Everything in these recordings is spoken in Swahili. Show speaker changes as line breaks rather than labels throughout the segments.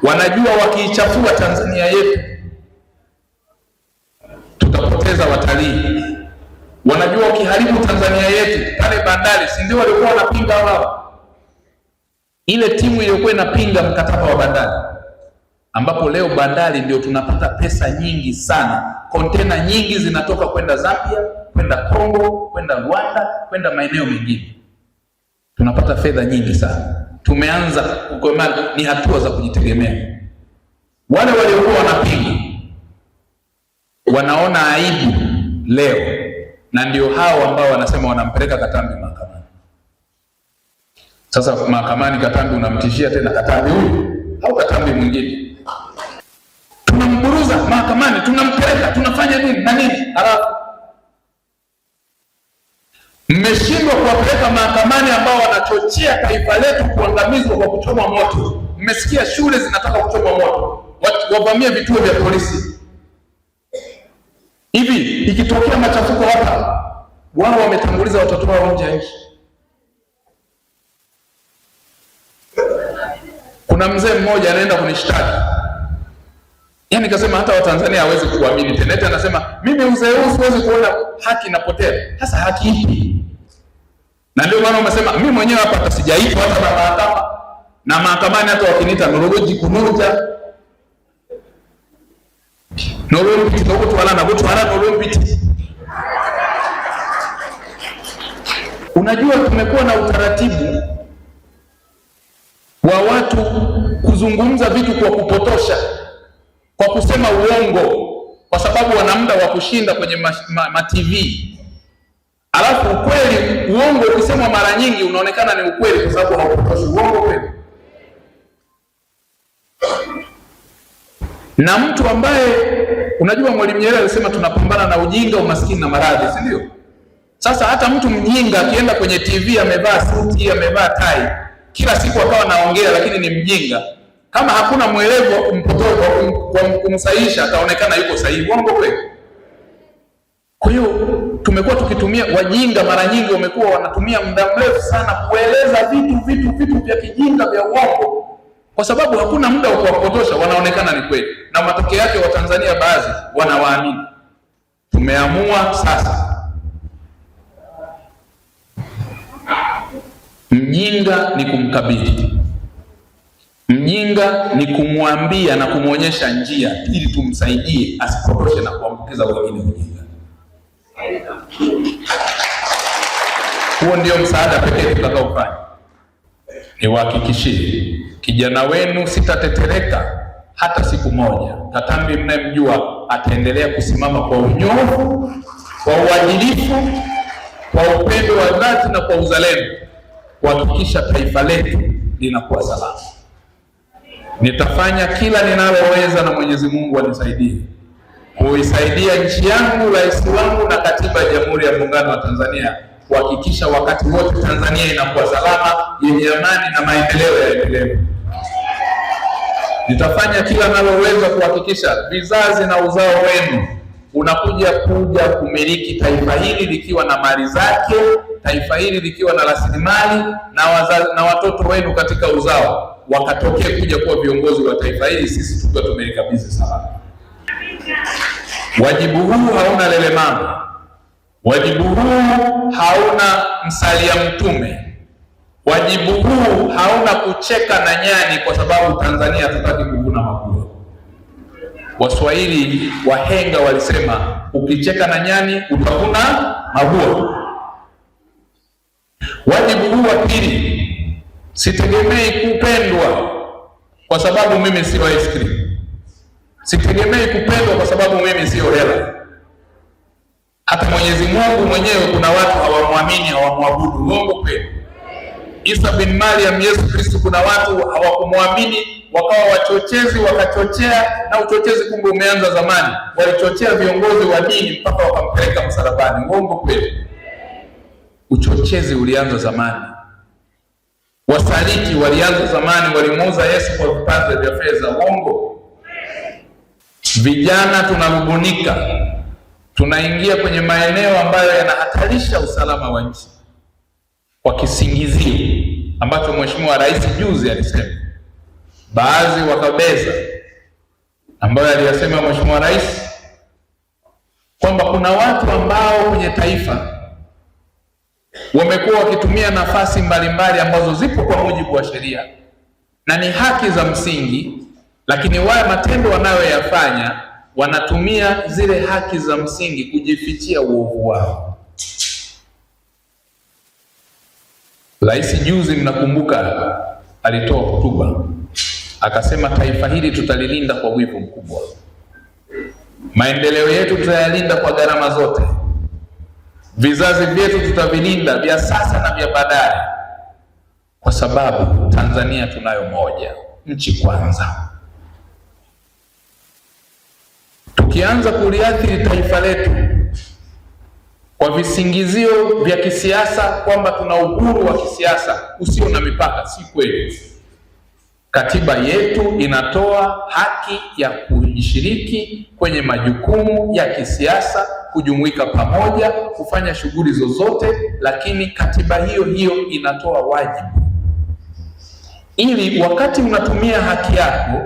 Wanajua wakiichafua Tanzania yetu tutapoteza watalii. Wanajua wakiharibu Tanzania yetu pale bandari, si ndio walikuwa wanapinga wao? Ile timu iliyokuwa inapinga mkataba wa bandari, ambapo leo bandari ndio tunapata pesa nyingi sana. Kontena nyingi zinatoka kwenda Zambia, kwenda Kongo, kwenda Rwanda, kwenda maeneo mengine. Tunapata fedha nyingi sana. Tumeanza kukomana, ni hatua za kujitegemea. Wale waliokuwa wanapinga wanaona aibu leo, na ndio hao ambao wanasema wanampeleka Katambi mahakamani. Sasa mahakamani Katambi unamtishia tena Katambi huyu au Katambi mwingine, tunamburuza mahakamani, tunampeleka, tunafanya nini na nini. Halafu mmeshindwa kuwapeleka mahakamani ambao wanachochea taifa letu kuangamizwa kwa kuchoma moto. Mmesikia shule zinataka kuchoma moto, wavamie vituo vya polisi. Hivi ikitokea machafuko hapa, wao wametanguliza watoto wao nje ya nchi. Kuna mzee mmoja anaenda kunishtaki, yaani kasema hata Watanzania hawezi kuamini tena. Eti anasema mimi mzee huu siwezi kuona haki inapotea. Sasa haki ipi? Na ndio maana umesema mimi mwenyewe hapa hata sijaitwa hata na mahakama, na mahakamani hata wakiniita noloji kunoja nolompiti nokutwala na kutwala nolompiti. Unajua tumekuwa na utaratibu wa watu kuzungumza vitu kwa kupotosha, kwa kusema uongo, kwa sababu wana muda wa kushinda kwenye TV. Alafu ukweli, uongo ukisemwa mara nyingi unaonekana ni ukweli kwa sababu haupotoshi. Uongo kweli. Na mtu ambaye unajua Mwalimu Nyerere alisema tunapambana na ujinga, umaskini na maradhi, si ndio? Sasa hata mtu mjinga akienda kwenye TV amevaa suti, amevaa tai, kila siku akawa naongea lakini ni mjinga, kama hakuna mwelevu kumpotoa kwa kumsahihisha ataonekana yuko sahihi. Uongo kweli. Kwa hiyo tumekuwa tukitumia, wajinga mara nyingi wamekuwa wanatumia muda mrefu sana kueleza vitu vya kijinga vya uongo, kwa sababu hakuna muda wa kuwapotosha, wanaonekana ni kweli, na matokeo yake Watanzania baadhi wanawaamini. Tumeamua sasa, mjinga ni kumkabili, mjinga ni kumwambia na kumwonyesha njia ili tumsaidie asipotoshe na kuambukiza wengine ujinga. Huo ndio msaada pekee tutakaofanya. Niwahakikishie kijana wenu sitatetereka hata siku moja. Katambi mnayemjua ataendelea kusimama kwa unyofu, kwa uadilifu, kwa upendo wa dhati na kwa uzalendo kuhakikisha taifa letu linakuwa salama. Nitafanya kila ninaloweza na Mwenyezi Mungu anisaidie kuisaidia nchi yangu, rais wangu na katiba ya Jamhuri ya Muungano wa Tanzania kuhakikisha wakati wote Tanzania inakuwa salama, yenye amani na maendeleo yaendelee. Nitafanya kila ninaloweza kuhakikisha vizazi na uzao wenu unakuja kumiliki taifa hili likiwa na mali zake, taifa hili likiwa na rasilimali, na watoto wenu katika uzao wakatokea kuja kuwa viongozi wa taifa hili, sisi tukiwa tumelikabidhi salama. Wajibu huu hauna lele mama. Wajibu huu hauna msalia mtume. Wajibu huu hauna kucheka na nyani, kwa sababu Tanzania hatutaki kuvuna mabua. Waswahili wahenga walisema ukicheka na nyani utavuna mabua. Wajibu huu wa pili, sitegemei kupendwa kwa sababu mimi sio ice cream. Sitegemei kupendwa kwa sababu mimi sio hela. Hata Mwenyezi Mungu mwenyewe kuna watu hawamwamini, hawamwabudu. Uongo kweli. Isa bin Maryam, Yesu Kristo, kuna watu hawakumwamini, wakawa wachochezi, wakachochea, na uchochezi kumbe umeanza zamani. Walichochea viongozi wa dini mpaka wakampeleka msalabani. Uongo kweli. Uchochezi ulianza zamani. Wasaliti walianza zamani, walimuuza Yesu kwa vipande vya fedha. Uongo. Vijana tunarubunika, tunaingia kwenye maeneo ambayo yanahatarisha usalama wa nchi kwa kisingizio ambacho Mheshimiwa Rais juzi alisema baadhi wakabeza ambayo aliyasema Mheshimiwa Rais kwamba kuna watu ambao kwenye taifa wamekuwa wakitumia nafasi mbalimbali ambazo zipo kwa mujibu wa sheria na ni haki za msingi, lakini wale matendo wanayoyafanya wanatumia zile haki za msingi kujifichia uovu wao. Rais juzi, mnakumbuka, alitoa hotuba akasema taifa hili tutalilinda kwa wivu mkubwa, maendeleo yetu tutayalinda kwa gharama zote, vizazi vyetu tutavilinda vya sasa na vya baadaye, kwa sababu Tanzania tunayo moja, nchi kwanza. Tukianza kuliathiri taifa letu kwa visingizio vya kisiasa kwamba tuna uhuru wa kisiasa usio na mipaka, si kweli. Katiba yetu inatoa haki ya kujishiriki kwenye majukumu ya kisiasa, kujumuika pamoja, kufanya shughuli zozote, lakini katiba hiyo hiyo inatoa wajibu ili wakati unatumia haki yako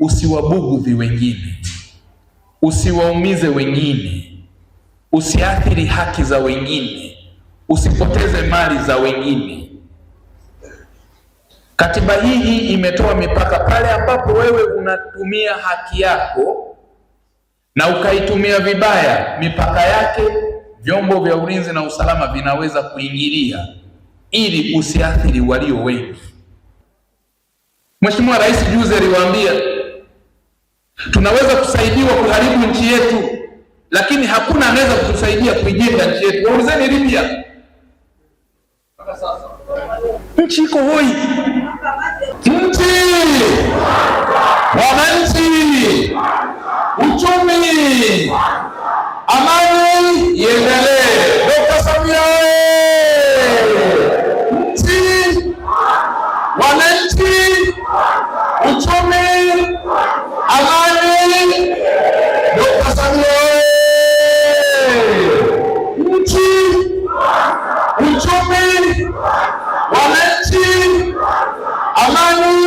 usiwabugudhi wengine, usiwaumize wengine, usiathiri haki za wengine, usipoteze mali za wengine. Katiba hii imetoa mipaka pale ambapo wewe unatumia haki yako na ukaitumia vibaya, mipaka yake vyombo vya ulinzi na usalama vinaweza kuingilia ili usiathiri walio wengi. Mheshimiwa Rais juzi aliwaambia tunaweza kusaidiwa kuharibu nchi yetu, lakini hakuna anaweza kutusaidia kuijenga nchi yetu. Waulizeni Libya, nchi iko hoi, nchi, wananchi, uchumi, amani iendelee. Dr. Samia, nchi, wananchi, uchumi, amani. Dr. Samia, nchi, uchumi, wananchi, amani.